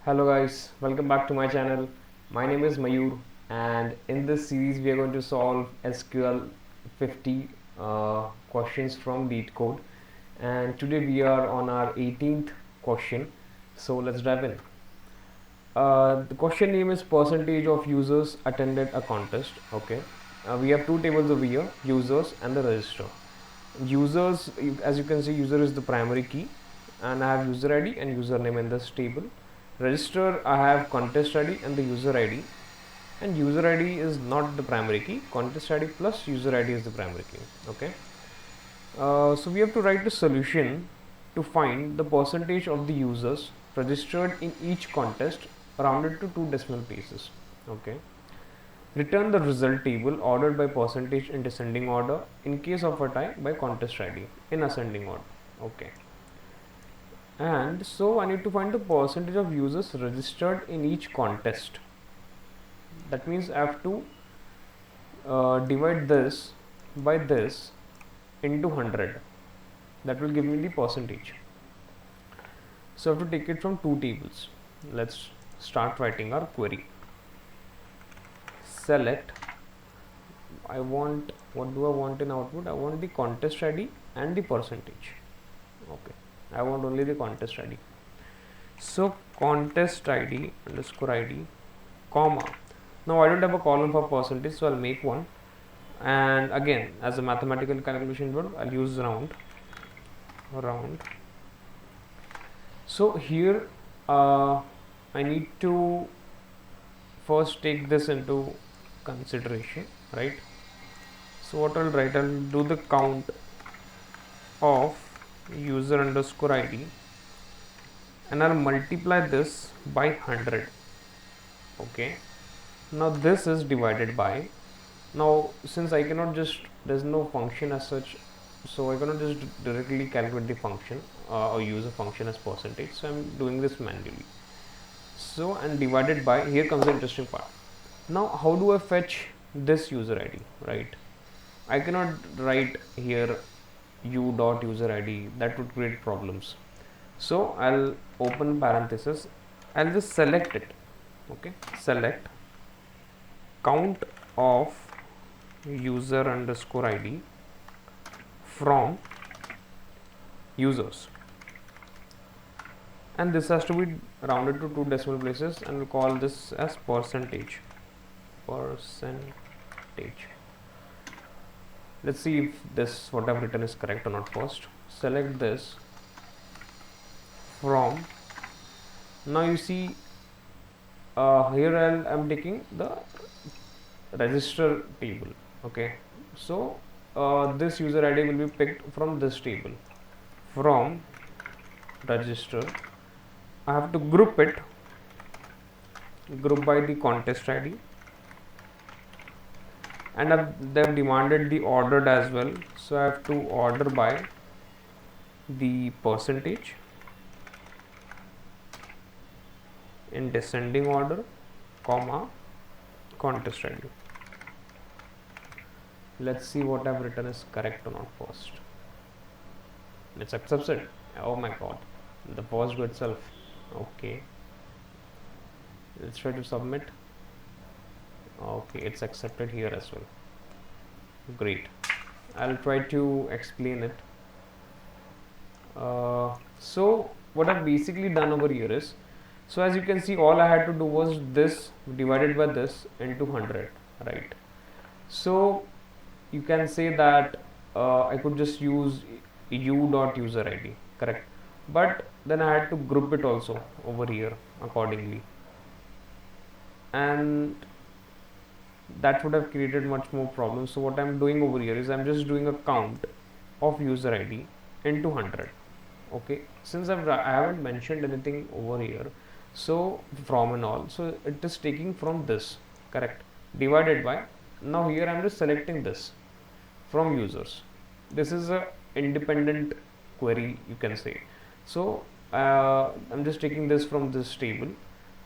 Hello guys, welcome back to my channel. My name is Mayur, and in this series we are going to solve SQL 50 questions from LeetCode, and today we are on our 18th question. So let's dive in. The question name is percentage of users attended a contest. Okay, we have two tables over here, users and the register. Users, as you can see, user is the primary key, and I have user ID and username in this table. Register, I have contest ID and the user ID, and user ID is not the primary key. Contest ID plus user ID is the primary key. Okay, so we have to write a solution to find the percentage of the users registered in each contest rounded to two decimal places. Okay, return the result table ordered by percentage in descending order, in case of a tie by contest ID in ascending order. Okay, and so I need to find the percentage of users registered in each contest. That means I have to divide this by this into 100. That will give me the percentage. So I have to take it from two tables. Let's start writing our query. Select, what do I want in output? I want the contest ID and the percentage. Okay, I want only the contest ID. So contest ID underscore ID comma. Now I don't have a column for percentage, so I'll make one. And again, as a mathematical calculation verb, I'll use round. So here I need to first take this into consideration, right? So what I'll write, I'll do the count of user underscore ID, and I'll multiply this by 100. Okay, now this is divided by, now since I cannot just, there's no function as such, so I cannot just directly calculate the function or use a function as percentage, so I'm doing this manually. So, and divided by, here comes the interesting part. Now how do I fetch this user ID, right? I cannot write here u dot user ID, that would create problems. So I'll open parenthesis, I'll just select it. Okay, select count of user underscore ID from users, and this has to be rounded to two decimal places, and we'll call this as percentage. Let's see if this what I've written is correct or not first. Select this from, now you see here I'm taking the register table. Okay, so this user ID will be picked from this table, from register. I have to group it, group by the contest ID, and they've demanded the ordered as well, so I have to order by the percentage in descending order, comma contest ID. Let's see what I've written is correct or not first. It's accepted. Oh my god, the first go itself. Okay, let's try to submit. Okay, it's accepted here as well. Great, I'll try to explain it. So what I've basically done over here is, so as you can see, all I had to do was this divided by this into 100, right? So you can say that I could just use u dot user ID, correct? But then I had to group it also over here accordingly, and that would have created much more problems. So what I'm doing over here is I'm just doing a count of user ID into 100. Okay, since I haven't mentioned anything over here, so from and all, so it is taking from this, correct, divided by, now here I'm just selecting this from users. This is a independent query, you can say. So I'm just taking this from this table,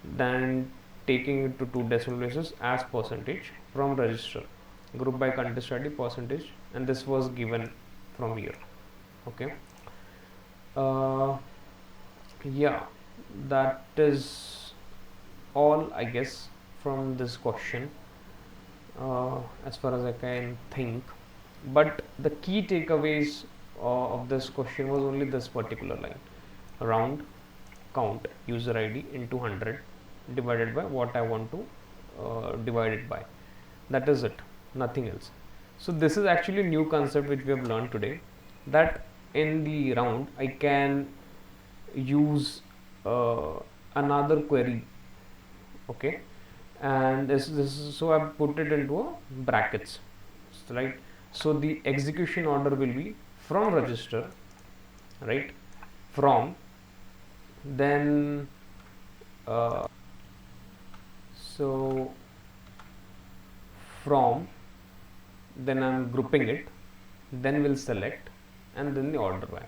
then taking it to two decimal places as percentage from register, group by contest ID percentage, and this was given from here. Okay, yeah, that is all, I guess, from this question, as far as I can think. But the key takeaways of this question was only this particular line: round, count user ID into 100 divided by what I want to divide it by. That is it, nothing else. So this is actually a new concept which we have learned today, that in the round I can use another query. Okay, and this is, so I've put it into a brackets, right? So the execution order will be from register, right? From, then so from, then I'm grouping it, then we'll select, and then the order by.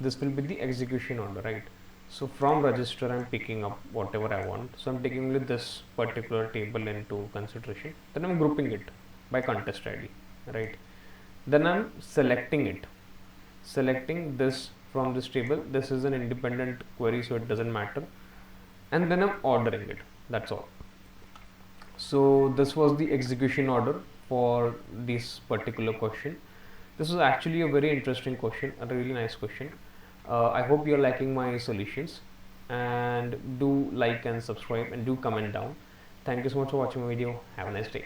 This will be the execution order, right? So from register I'm picking up whatever I want, so I'm taking only this particular table into consideration, then I'm grouping it by contest ID, right? Then I'm selecting it, selecting this from this table. This is an independent query, so it doesn't matter, and then I'm ordering it. That's all. So this was the execution order for this particular question. This was actually a very interesting question, a really nice question. I hope you're liking my solutions, and do like and subscribe and do comment down. Thank you so much for watching my video. Have a nice day.